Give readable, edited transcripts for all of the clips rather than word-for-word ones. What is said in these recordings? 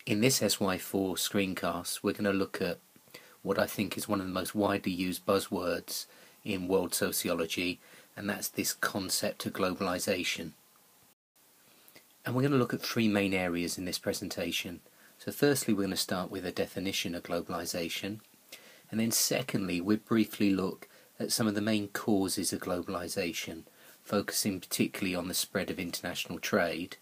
In this SY4 screencast, we're going to look at what I think is one of the most widely used buzzwords in world sociology, and that's this concept of globalisation. And we're going to look at three main areas in this presentation. So firstly, we're going to start with a definition of globalisation, and then secondly, we'll briefly look at some of the main causes of globalisation, focusing particularly on the spread of international trade.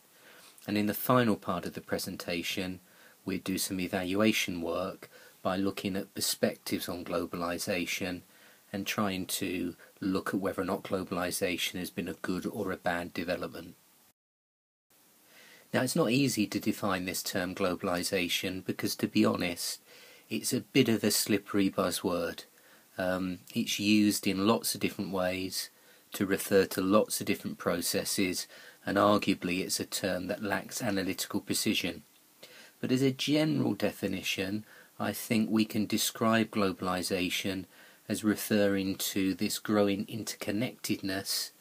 And in the final part of the presentation, we'll do some evaluation work by looking at perspectives on globalisation and trying to look at whether or not globalisation has been a good or a bad development. Now, it's not easy to define this term globalisation because, to be honest, it's a bit of a slippery buzzword. It's used in lots of different ways to refer to lots of different processes, and arguably it's a term that lacks analytical precision. But as a general definition, I think we can describe globalisation as referring to this growing interconnectedness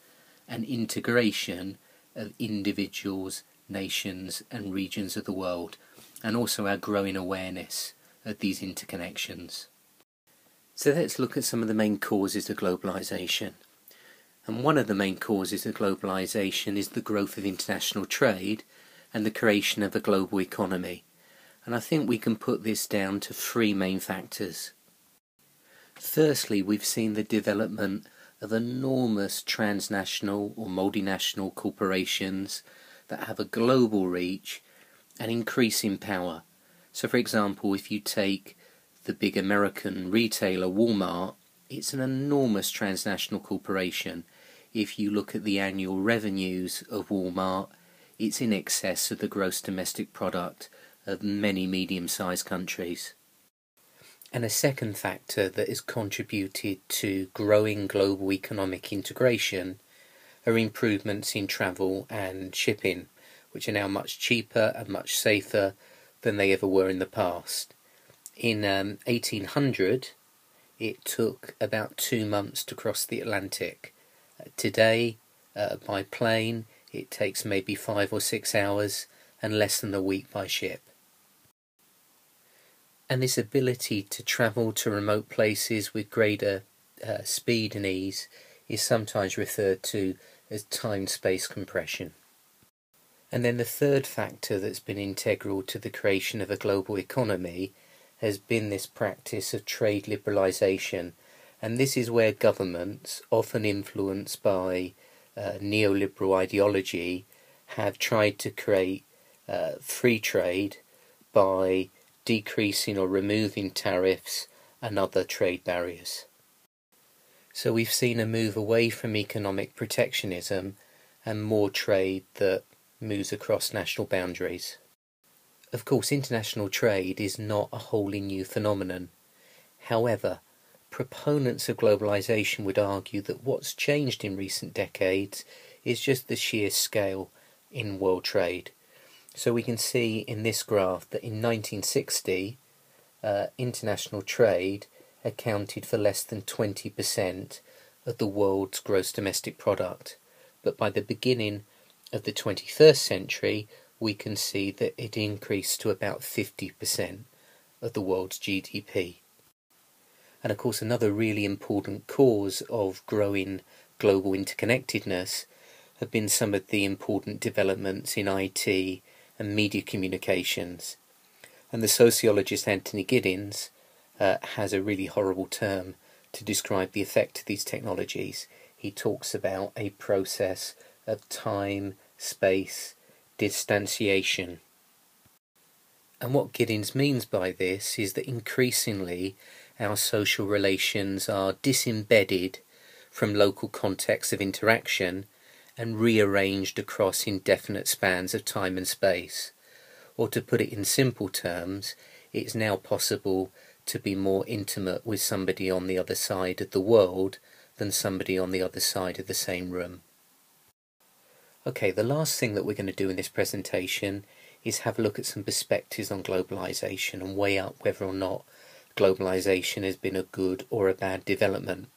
and integration of individuals, nations and regions of the world, and also our growing awareness of these interconnections. So let's look at some of the main causes of globalisation. And one of the main causes of globalisation is the growth of international trade and the creation of a global economy. And I think we can put this down to three main factors. Firstly, we've seen the development of enormous transnational or multinational corporations that have a global reach and increase in power. So for example, if you take the big American retailer Walmart, it's an enormous transnational corporation. If you look at the annual revenues of Walmart, it's in excess of the gross domestic product of many medium-sized countries. And a second factor that has contributed to growing global economic integration are improvements in travel and shipping, which are now much cheaper and much safer than they ever were in the past. In 1800, it took about 2 months to cross the Atlantic. Today, by plane, it takes maybe 5 or 6 hours and less than a week by ship. And this ability to travel to remote places with greater speed and ease is sometimes referred to as time-space compression. And then the third factor that's been integral to the creation of a global economy has been this practice of trade liberalisation. And this is where governments, often influenced by neoliberal ideology, have tried to create free trade by decreasing or removing tariffs and other trade barriers. So we've seen a move away from economic protectionism and more trade that moves across national boundaries. Of course, international trade is not a wholly new phenomenon. However, proponents of globalisation would argue that what's changed in recent decades is just the sheer scale in world trade. So we can see in this graph that in 1960, international trade accounted for less than 20% of the world's gross domestic product. But by the beginning of the 21st century, we can see that it increased to about 50% of the world's GDP. And of course, another really important cause of growing global interconnectedness have been some of the important developments in IT and media communications. And the sociologist Anthony Giddens has a really horrible term to describe the effect of these technologies. He talks about a process of time, space, distanciation. And what Giddens means by this is that increasingly our social relations are disembedded from local contexts of interaction and rearranged across indefinite spans of time and space. Or to put it in simple terms, it's now possible to be more intimate with somebody on the other side of the world than somebody on the other side of the same room. Okay, the last thing that we're going to do in this presentation is have a look at some perspectives on globalisation and weigh up whether or not globalisation has been a good or a bad development.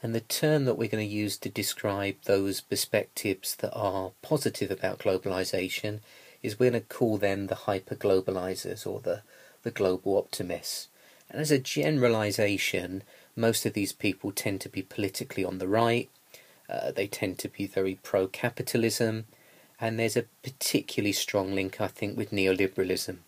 And the term that we're going to use to describe those perspectives that are positive about globalisation is we're going to call them the hyper-globalizers or the global optimists. And as a generalization, most of these people tend to be politically on the right. They tend to be very pro-capitalism, and there's a particularly strong link, I think, with neoliberalism.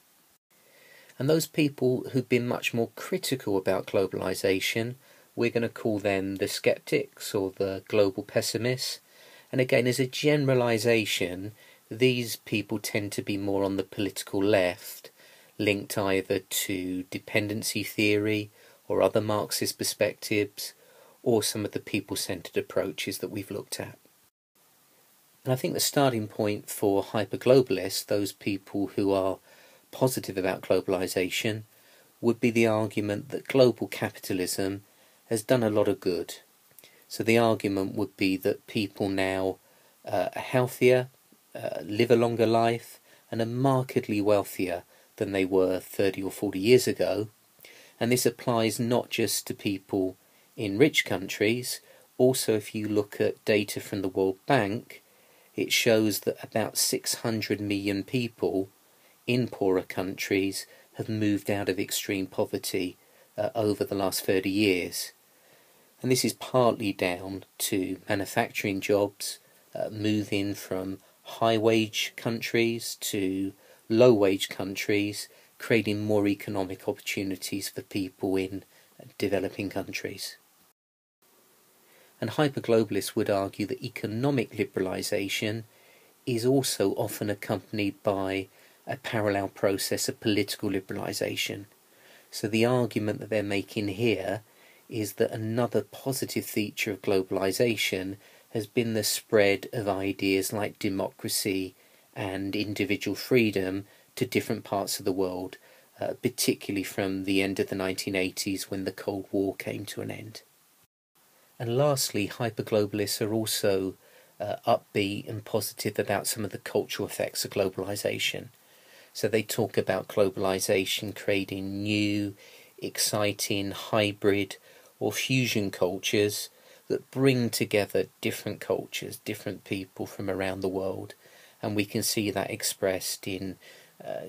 And those people who've been much more critical about globalization, we're going to call them the skeptics or the global pessimists. And again, as a generalization, these people tend to be more on the political left, linked either to dependency theory or other Marxist perspectives, or some of the people-centered approaches that we've looked at. And I think the starting point for hyperglobalists, those people who are positive about globalization, would be the argument that global capitalism has done a lot of good. So the argument would be that people now are healthier, live a longer life, and are markedly wealthier than they were 30 or 40 years ago. And this applies not just to people in rich countries. Also, if you look at data from the World Bank, it shows that about 600 million people in poorer countries have moved out of extreme poverty over the last 30 years. And this is partly down to manufacturing jobs moving from high-wage countries to low-wage countries, creating more economic opportunities for people in developing countries. And hyperglobalists would argue that economic liberalisation is also often accompanied by a parallel process of political liberalisation. So the argument that they're making here is that another positive feature of globalisation has been the spread of ideas like democracy and individual freedom to different parts of the world, particularly from the end of the 1980s when the Cold War came to an end. And lastly, hyperglobalists are also upbeat and positive about some of the cultural effects of globalisation. So they talk about globalisation creating new, exciting, hybrid or fusion cultures that bring together different cultures, different people from around the world. And we can see that expressed in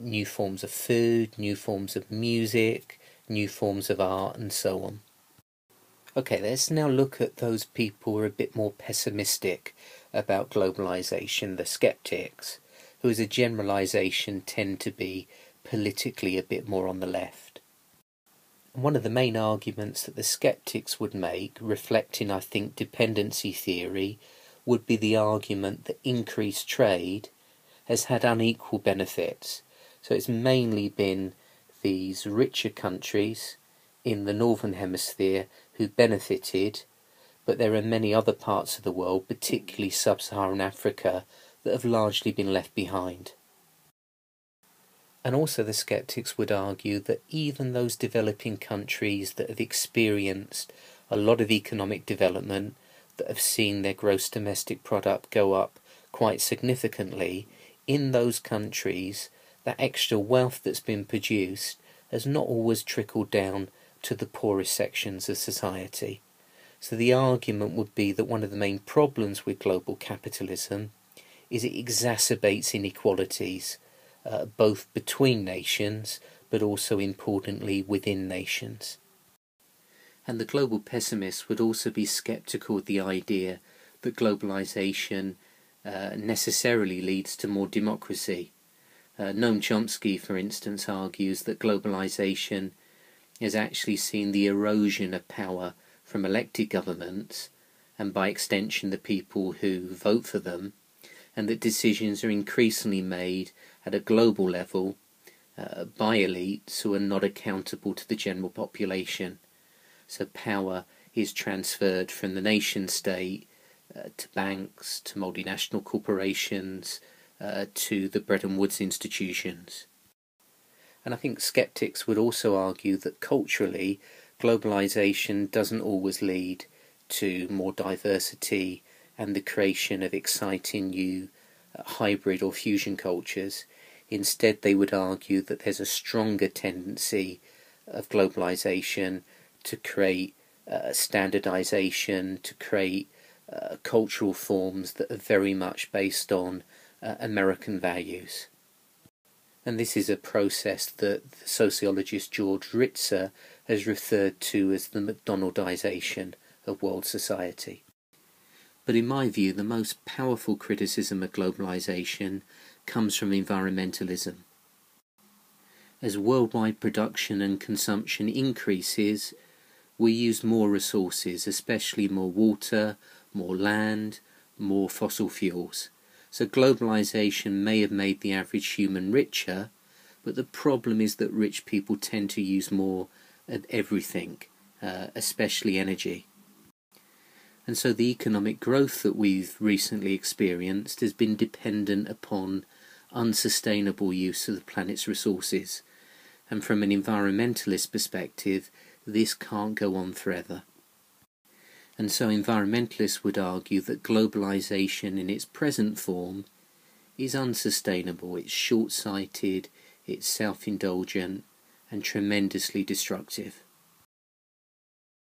new forms of food, new forms of music, new forms of art, and so on. Okay, let's now look at those people who are a bit more pessimistic about globalisation, the skeptics, who as a generalisation tend to be politically a bit more on the left. And one of the main arguments that the skeptics would make, reflecting I think dependency theory, would be the argument that increased trade has had unequal benefits. So it's mainly been these richer countries in the Northern Hemisphere who benefited, but there are many other parts of the world, particularly sub-Saharan Africa, that have largely been left behind. And also the skeptics would argue that even those developing countries that have experienced a lot of economic development, that have seen their gross domestic product go up quite significantly, in those countries, that extra wealth that's been produced has not always trickled down to the poorest sections of society. So the argument would be that one of the main problems with global capitalism is it exacerbates inequalities, both between nations, but also importantly within nations. And the global pessimists would also be sceptical of the idea that globalization necessarily leads to more democracy. Noam Chomsky, for instance, argues that globalization has actually seen the erosion of power from elected governments, and by extension the people who vote for them, and that decisions are increasingly made at a global level by elites who are not accountable to the general population. So power is transferred from the nation state to banks, to multinational corporations, to the Bretton Woods institutions. And I think skeptics would also argue that culturally, globalization doesn't always lead to more diversity and the creation of exciting new hybrid or fusion cultures. Instead, they would argue that there's a stronger tendency of globalization to create standardization, to create cultural forms that are very much based on American values. And this is a process that the sociologist George Ritzer has referred to as the McDonaldization of world society. But in my view, the most powerful criticism of globalization comes from environmentalism. As worldwide production and consumption increases, we use more resources, especially more water, more land, more fossil fuels. So globalization may have made the average human richer, but the problem is that rich people tend to use more of everything, especially energy. And so the economic growth that we've recently experienced has been dependent upon unsustainable use of the planet's resources. And from an environmentalist perspective, this can't go on forever. And so environmentalists would argue that globalization in its present form is unsustainable, it's short-sighted, it's self-indulgent and tremendously destructive.